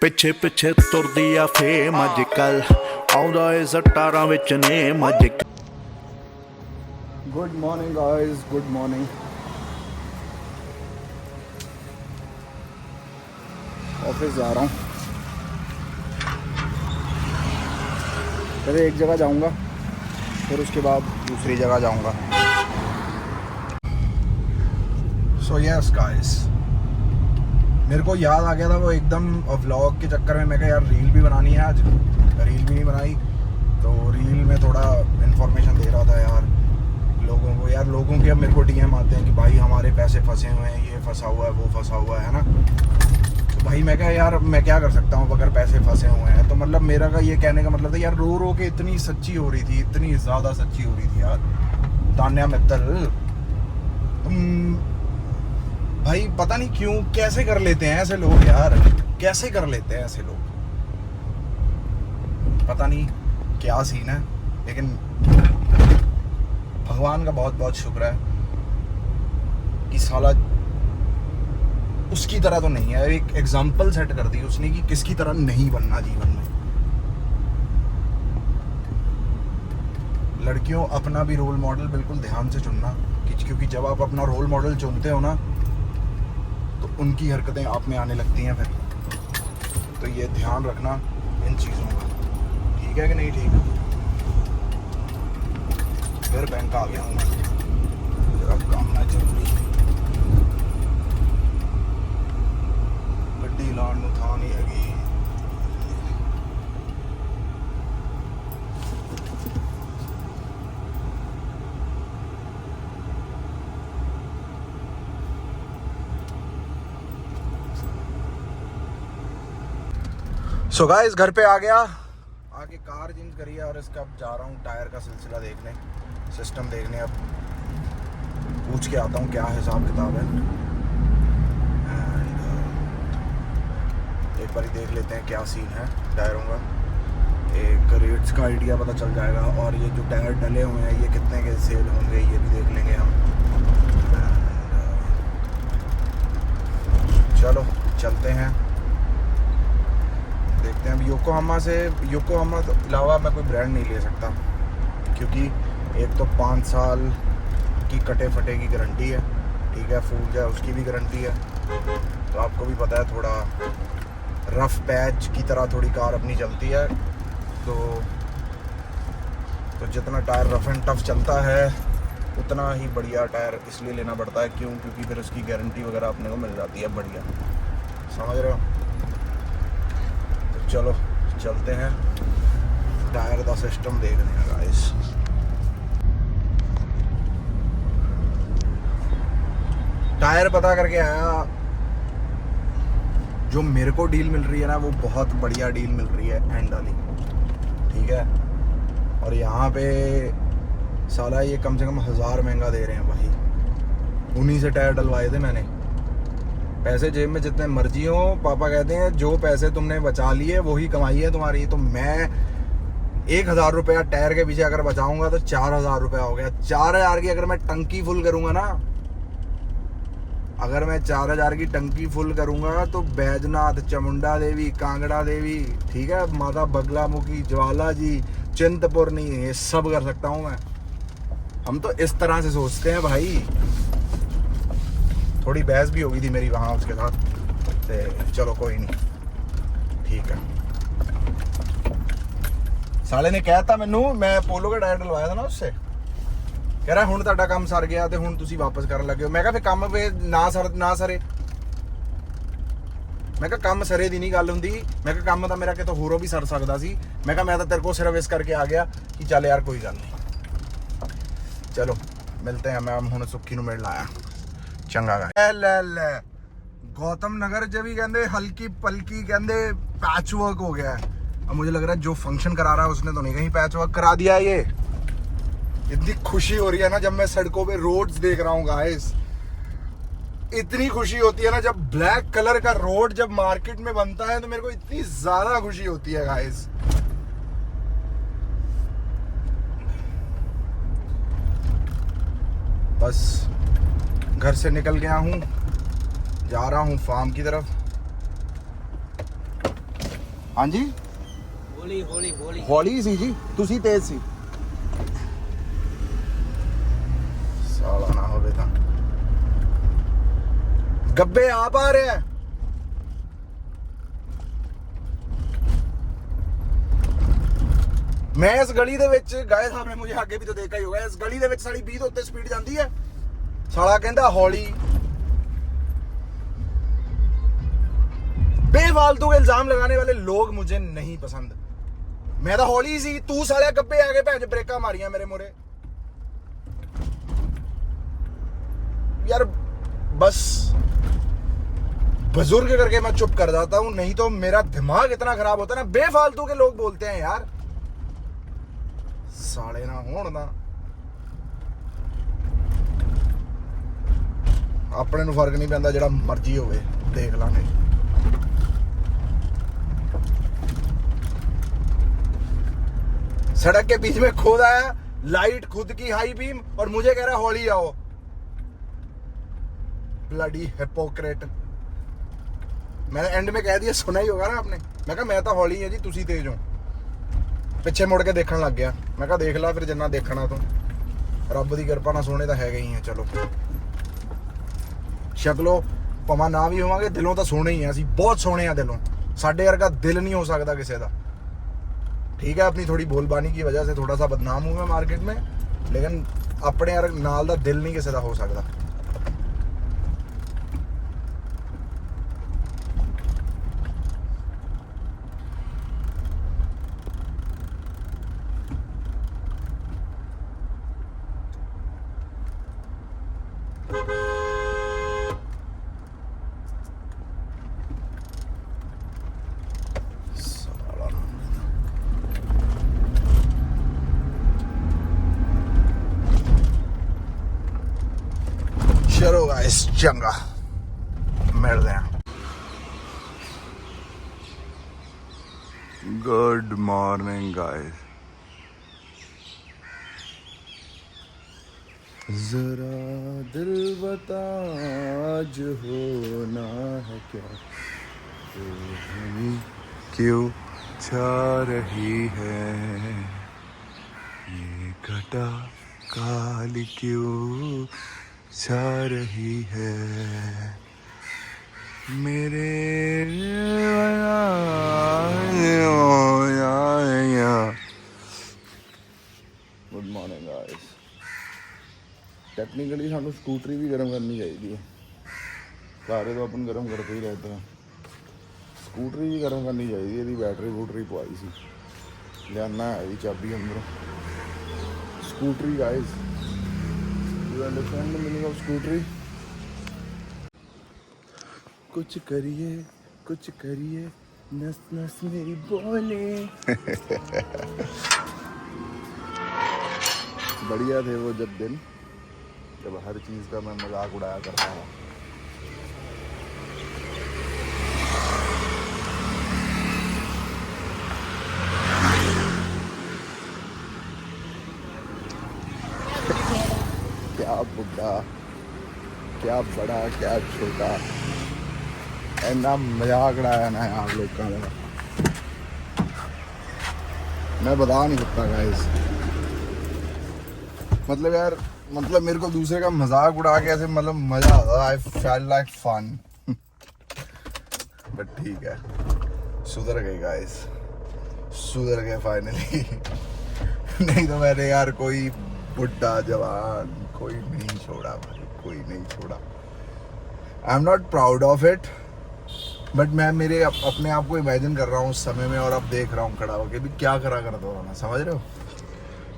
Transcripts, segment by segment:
ਪਿੱਛੇ ਪਿੱਛੇ ਤੁਰਦੀ ਆ ਫੇਮ ਅੱਜ ਕੱਲ ਆਉਂਦਾ ਏ ਸਟਾਰਾਂ ਵਿੱਚ ਨੇਮ ਅੱਜ good morning guys, good morning. Office जा रहा हूँ। पहले एक जगह जाऊँगा, फिर उसके बाद दूसरी जगह जाऊँगा। सो यस गाइस, मेरे को याद आ गया था वो एकदम व्लॉग के चक्कर में मैं कहा यार रील भी बनानी है। आज रील भी नहीं बनाई, तो रील में थोड़ा इन्फॉर्मेशन दे रहा था यार लोगों को। यार लोगों के अब मेरे को डीएम आते हैं कि भाई हमारे पैसे फंसे हुए हैं, ये फंसा हुआ है, वो फंसा हुआ है ना। तो भाई मैं कहा यार मैं क्या कर सकता हूँ अगर पैसे फंसे हुए हैं। तो मतलब मेरा का ये कहने का मतलब था यार रो रो के इतनी सच्ची हो रही थी, इतनी ज़्यादा सच्ची हो रही थी यार। तान्या मित्तल तुम भाई पता नहीं क्यों कैसे कर लेते हैं ऐसे लोग यार, कैसे कर लेते हैं ऐसे लोग, पता नहीं क्या सीन है। लेकिन भगवान का बहुत बहुत शुक्र है कि साला उसकी तरह तो नहीं है। एक एग्जाम्पल सेट कर दी उसने कि किसकी तरह नहीं बनना जीवन में। लड़कियों अपना भी रोल मॉडल बिल्कुल ध्यान से चुनना, क्योंकि जब आप अपना रोल मॉडल चुनते हो ना तो उनकी हरकतें आप में आने लगती हैं फिर। तो ये ध्यान रखना इन चीज़ों का, ठीक है कि नहीं ठीक है। फिर बैंक आ गया हूँ मैं, जरा काम ना जरूरी गड्डी लाण नूं थां नहीं हैगी। सो गाइस घर पे आ गया, आके कार चेंज करी है और इसका अब जा रहा हूँ टायर का सिलसिला देखने, सिस्टम देखने। अब पूछ के आता हूँ क्या हिसाब किताब है एंड एक बार देख लेते हैं क्या सीन है टायरों का। एक रेट्स का आइडिया पता चल जाएगा और ये जो टायर डले हुए हैं ये कितने के सेल होंगे ये भी देख लेंगे हम। चलो चलते हैं, देखते हैं। अब योकोहामा के अलावा मैं कोई ब्रांड नहीं ले सकता, क्योंकि एक तो 5 साल की कटे फटे की गारंटी है, ठीक है, फूल जाए उसकी भी गारंटी है। तो आपको भी पता है थोड़ा रफ पैच की तरह थोड़ी कार अपनी चलती है। तो जितना टायर रफ एंड टफ चलता है उतना ही बढ़िया टायर इसलिए लेना पड़ता है। क्यों? क्योंकि फिर उसकी गारंटी वगैरह अपने को मिल जाती है बढ़िया, समझ रहे हो। तो चलो चलते हैं टायर का सिस्टम देखने हैं गाइस। टायर पता करके आया, जो मेरे को डील मिल रही है ना वो बहुत बढ़िया डील मिल रही है एंड वाली, ठीक है। और यहाँ पे साला ये कम से कम 1000 महंगा दे रहे हैं भाई। उन्हीं से टायर डलवाए थे मैंने। पैसे जेब में जितने मर्जी हो, पापा कहते हैं जो पैसे तुमने बचा लिए वही कमाई है तुम्हारी। तो मैं 1000 रुपया टायर के पीछे अगर बचाऊंगा तो 4000 रुपया हो गया। 4000 की अगर मैं टंकी फुल करूंगा ना, अगर मैं 4000 की टंकी फुल करूंगा तो बैजनाथ, चामुंडा देवी, कांगड़ा देवी, ठीक है, माता बगलामुखी, ज्वाला जी, चिंतपूर्णी, ये सब कर सकता हूं मैं। हम तो इस तरह से सोचते हैं भाई। थोड़ी बहस भी होगी थी मेरी वहाँ उसके साथ, चलो कोई नहीं, ठीक है। साले ने कहा था मैनू, मैं पोलो का टायर डलवाया था ना उससे, कह रहा हुण तुहाडा काम सर गया तो हुण तुसीं वापस करन लगे हो। मैं कहा फिर काम पे ना सरे, मैं कहा काम सरे दी नहीं गल हुंदी। मैं कहा काम तो मेरा कितों होरों भी सर सकदा सी। मैं कहा मैं तो तेरे को सिर्फ इस करके आ गया कि चल यार कोई गल नहीं, चलो मिलते हैं। मैं हुण सुखी नूं मिलण आया, चंगा लै गौतम नगर च भी कहते हल्की पल्की कहते पैच वर्क हो गया है। अब मुझे लग रहा है जो फंक्शन करा रहा है उसने तो नहीं कहीं पैच वर्क करा दिया है। ये इतनी खुशी हो रही है ना जब मैं सड़कों पे रोड्स देख रहा हूँ गाइस, इतनी खुशी होती है ना जब ब्लैक कलर का रोड जब मार्केट में बनता है, तो मेरे को इतनी ज्यादा खुशी होती है गाइस। बस घर से निकल गया हूँ, जा रहा हूँ फार्म की तरफ। ਹਾਂਜੀ ਹੌਲੀ ਸੀ ਜੀ, ਤੁਸੀਂ ਤੇਜ਼ ਸੀ। ਸਾਲਾ ਨਾ ਹੋਵੇ ਤਾਂ ਗੱਬੇ ਆਪ ਆ ਰਿਹਾ ਹੈ। मैं इस गली दे विच गाइस आपने मुझे आगे भी तो देखा ही होगा, इस गली दे विच साड़ी 20 उत्ते स्पीड जाती है। साला कहंदा हौली। बेफालतू के इल्जाम लगाने वाले लोग मुझे नहीं पसंद। मैं तो हौली सी, तू साले गप्पे आगे भैन ब्रेका मारियां मेरे मोरे यार। बस बुजुर्ग करके मैं चुप कर जाता हूं, नहीं तो मेरा दिमाग इतना खराब होता है ना। बेफालतू के लोग बोलते हैं यार, साले ना होण दा अपने नूं फर्क नहीं पैंदा, जिहड़ा मर्जी होवे देख लांगे। सड़क के बीच में खोदा है, लाइट खुद की हाई बीम, और मुझे कह रहा है हौली आओ। Bloody hypocrite. मैंने एंड में कह दिया, सुना ही होगा ना आपने। मैं कहा मैं तो हौली है जी, तुसी तेज हो। पिछे मुड़ के देखने लग गया। मैं कहा देख ला फिर जिन्ना देखना तू, रब की किरपा ना सोने तो है ही है। चलो शक्लों भावें ना भी होवांगे, दिलों तो सोने ही हैं असीं, बहुत सोने हैं दिलों। साडे वर्गा दिल नहीं हो सकता किसी का। ठीक है, अपनी थोड़ी बोलबानी की वजह से थोड़ा सा बदनाम हूँ मैं मार्केट में, लेकिन अपने नाल दा दिल नहीं किसी का हो सकता। चलो गाइस, चंगा मिलते हैं। Good morning guys. जरा दिल बता आज होना है क्या, क्यों छा रही है ये घटा काली, क्यों छा रही है मेरे। Good morning guys. टेक्निकली सानू स्कूटरी भी गर्म करनी चाहिए। सारे तो अपन गर्म करते ही रहते हैं, स्कूटरी भी गर्म करनी चाहिए। यदि बैटरी वूटरी पवाई सी, लियाना है चाबी अंदरों। स्कूटरी guys, you understand the meaning of स्कूटरी। कुछ करिए नस नस मेरी बोले। बढ़िया थे वो जब दिन, जब हर चीज़ का मैं मजाक उड़ाया करता हूँ। क्या बुढ़ा, क्या बड़ा, क्या छोटा, इन्ना मजाक उड़ाया ना आप लोग का। मैं बता नहीं सकता गाइस। मतलब यार, मतलब मेरे को दूसरे का मजाक उड़ा के ऐसे मतलब मजा आता। I felt like fun. But ठीक है, सुधर गए गाइस, सुधर गए फाइनली। नहीं तो मैंने यार कोई बुढ़ा जवान कोई नहीं छोड़ा भाई, कोई नहीं छोड़ा। I am not proud of it, but मैं मेरे अपने आप को इमेजिन कर रहा हूँ उस समय में, और अब देख रहा हूँ खड़ा होकर भी क्या करा करता हूँ मैं, समझ रहे हो।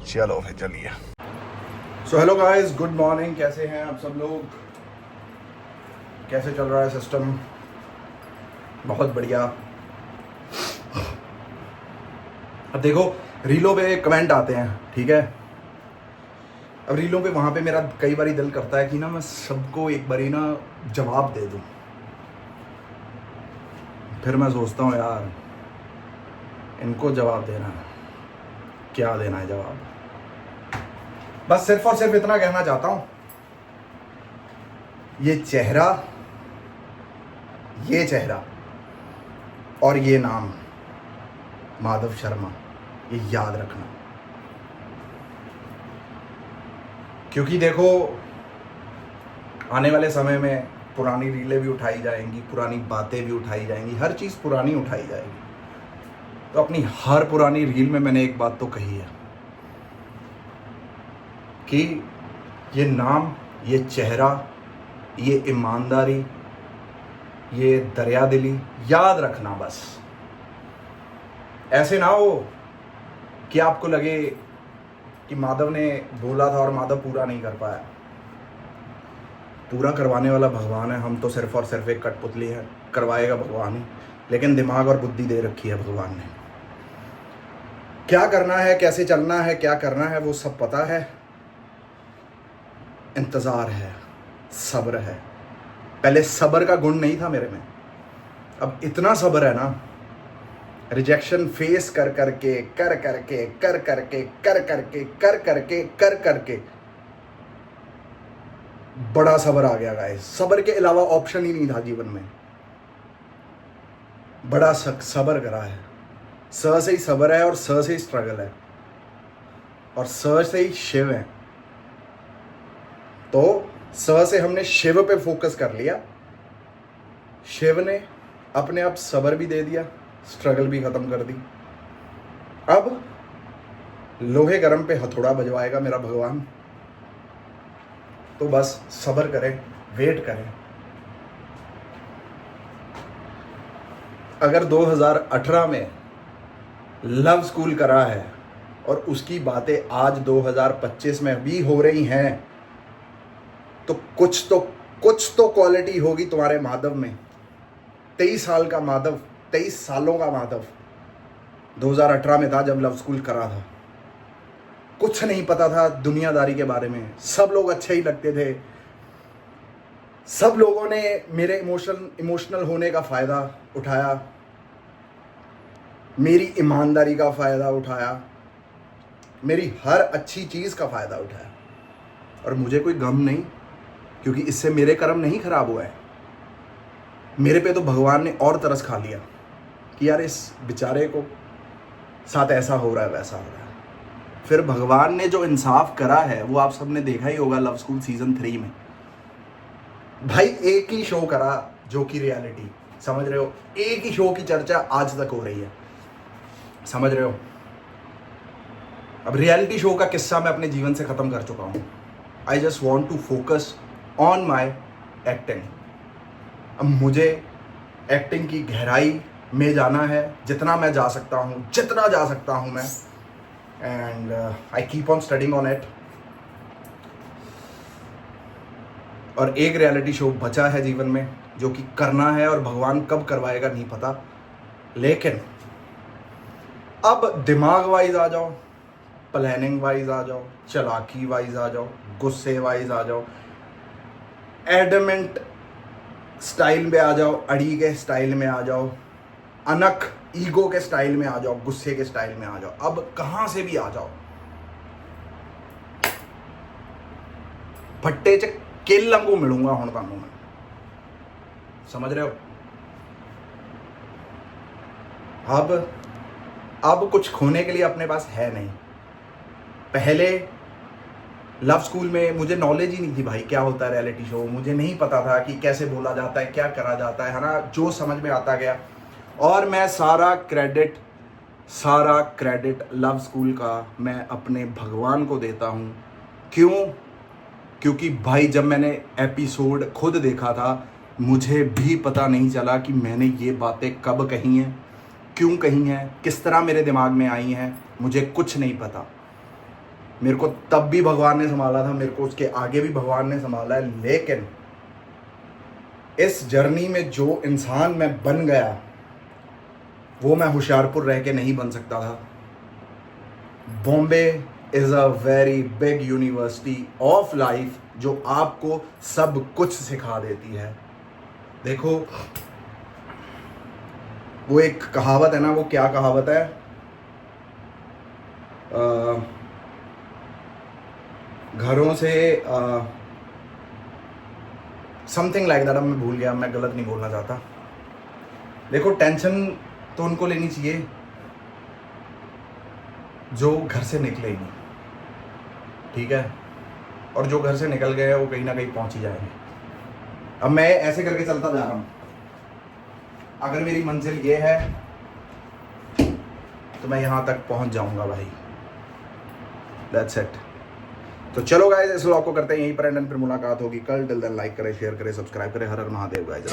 चलो फिर चलिए। So hello guys, good morning. कैसे हैं आप सब लोग? कैसे चल रहा है सिस्टम? बहुत बढ़िया। अब देखो, रीलों पे कमेंट आते हैं, ठीक है। अब रीलों पे वहाँ पे मेरा कई बार दिल करता है कि ना मैं सबको एक बारी ना जवाब दे दूँ। फिर मैं सोचता हूँ यार, इनको जवाब देना है, क्या देना है जवाब। बस सिर्फ और सिर्फ इतना कहना चाहता हूँ, ये चेहरा और ये नाम माधव शर्मा, ये याद रखना। क्योंकि देखो आने वाले समय में पुरानी रीलें भी उठाई जाएंगी, पुरानी बातें भी उठाई जाएंगी, हर चीज़ पुरानी उठाई जाएगी। तो अपनी हर पुरानी रील में मैंने एक बात तो कही है कि ये नाम, ये चेहरा, ये ईमानदारी, ये दरियादिली याद रखना बस। ऐसे ना हो कि आपको लगे कि माधव ने बोला था और माधव पूरा नहीं कर पाया। पूरा करवाने वाला भगवान है, हम तो सिर्फ और सिर्फ एक कठपुतली है, करवाएगा भगवान ही। लेकिन दिमाग और बुद्धि दे रखी है भगवान ने। क्या करना है, कैसे चलना है, क्या करना है, वो सब पता है। इंतज़ार है, सब्र है। पहले सब्र का गुण नहीं था मेरे में, अब इतना सब्र है ना, रिजेक्शन फेस कर करके बड़ा सब्र आ गया गाइस। सब्र के अलावा ऑप्शन ही नहीं था जीवन में। बड़ा सब्र करा है। स से ही सब्र है और स से ही स्ट्रगल है और स से ही शिव है। तो स से हमने शिव पे फोकस कर लिया, शिव ने अपने आप सब्र भी दे दिया, स्ट्रगल भी खत्म कर दी। अब लोहे गरम पे हथौड़ा बजवाएगा मेरा भगवान। तो बस सब्र करें, वेट करें। अगर 2018 में लव स्कूल करा है और उसकी बातें आज 2025 में भी हो रही हैं, तो कुछ तो क्वालिटी होगी तुम्हारे माधव में। 23 साल का माधव, 23 सालों का माधव 2018 में था जब लव स्कूल करा था। कुछ नहीं पता था दुनियादारी के बारे में, सब लोग अच्छे ही लगते थे, सब लोगों ने मेरे इमोशनल होने का फ़ायदा उठाया, मेरी ईमानदारी का फ़ायदा उठाया, मेरी हर अच्छी चीज़ का फ़ायदा उठाया। और मुझे कोई गम नहीं, क्योंकि इससे मेरे कर्म नहीं खराब हुआ है। मेरे पे तो भगवान ने और तरस खा लिया कि यार इस बेचारे को साथ ऐसा हो रहा है, वैसा हो रहा है। फिर भगवान ने जो इंसाफ करा है वो आप सबने देखा ही होगा लव स्कूल सीजन 3 में। भाई एक ही शो करा जो कि रियलिटी, समझ रहे हो, एक ही शो की चर्चा आज तक हो रही है, समझ रहे हो। अब रियलिटी शो का किस्सा मैं अपने जीवन से ख़त्म कर चुका हूँ। I just want to focus on my acting. अब मुझे एक्टिंग की गहराई में जाना है, जितना मैं जा सकता हूँ, जितना जा सकता हूँ मैं, and I keep on studying on it. और एक रियलिटी शो बचा है जीवन में जो कि करना है, और भगवान कब करवाएगा नहीं पता। लेकिन अब दिमाग वाइज आ जाओ, प्लानिंग वाइज आ जाओ, चालाकी वाइज आ जाओ, गुस्से वाइज आ जाओ, एडमेंट स्टाइल में आ जाओ, अड़ी के स्टाइल में आ जाओ, अनक ईगो के स्टाइल में आ जाओ, गुस्से के स्टाइल में आ जाओ, अब कहां से भी आ जाओ, फट्टे च केलम को मिलूंगा हुण तुहानू मैं, समझ रहे हो। अब कुछ खोने के लिए अपने पास है नहीं। पहले लव स्कूल में मुझे नॉलेज ही नहीं थी भाई, क्या होता है रियलिटी शो, मुझे नहीं पता था कि कैसे बोला जाता है, क्या करा जाता है ना। जो समझ में आता गया, और मैं सारा क्रेडिट लव स्कूल का मैं अपने भगवान को देता हूँ। क्यों? क्योंकि भाई जब मैंने एपिसोड खुद देखा था, मुझे भी पता नहीं चला कि मैंने ये बातें कब कही हैं, क्यों कही हैं, किस तरह मेरे दिमाग में आई हैं, मुझे कुछ नहीं पता। मेरे को तब भी भगवान ने संभाला था, मेरे को उसके आगे भी भगवान ने संभाला है। लेकिन इस जर्नी में जो इंसान मैं बन गया, वो मैं होशियारपुर रह के नहीं बन सकता था। Bombay is a very big university of life जो आपको सब कुछ सिखा देती है। देखो वो एक कहावत है ना, वो क्या कहावत है, घरों से समथिंग लाइक दैट, अब मैं भूल गया, मैं गलत नहीं बोलना चाहता। देखो टेंशन तो उनको लेनी चाहिए जो घर से निकले ही नहीं, ठीक है, और जो घर से निकल गए हैं वो कहीं ना कहीं पहुंच ही जाएंगे। अब मैं ऐसे करके चलता जा रहा हूँ, अगर मेरी मंजिल ये है तो मैं यहाँ तक पहुँच जाऊँगा भाई, दैट्स इट। तो चलो गाइस, इस व्लॉग को करते हैं यहीं पर एंड, फिर मुलाकात होगी कल। टिल देन लाइक करें, शेयर करें, सब्सक्राइब करें। हर हर महादेव गाइस।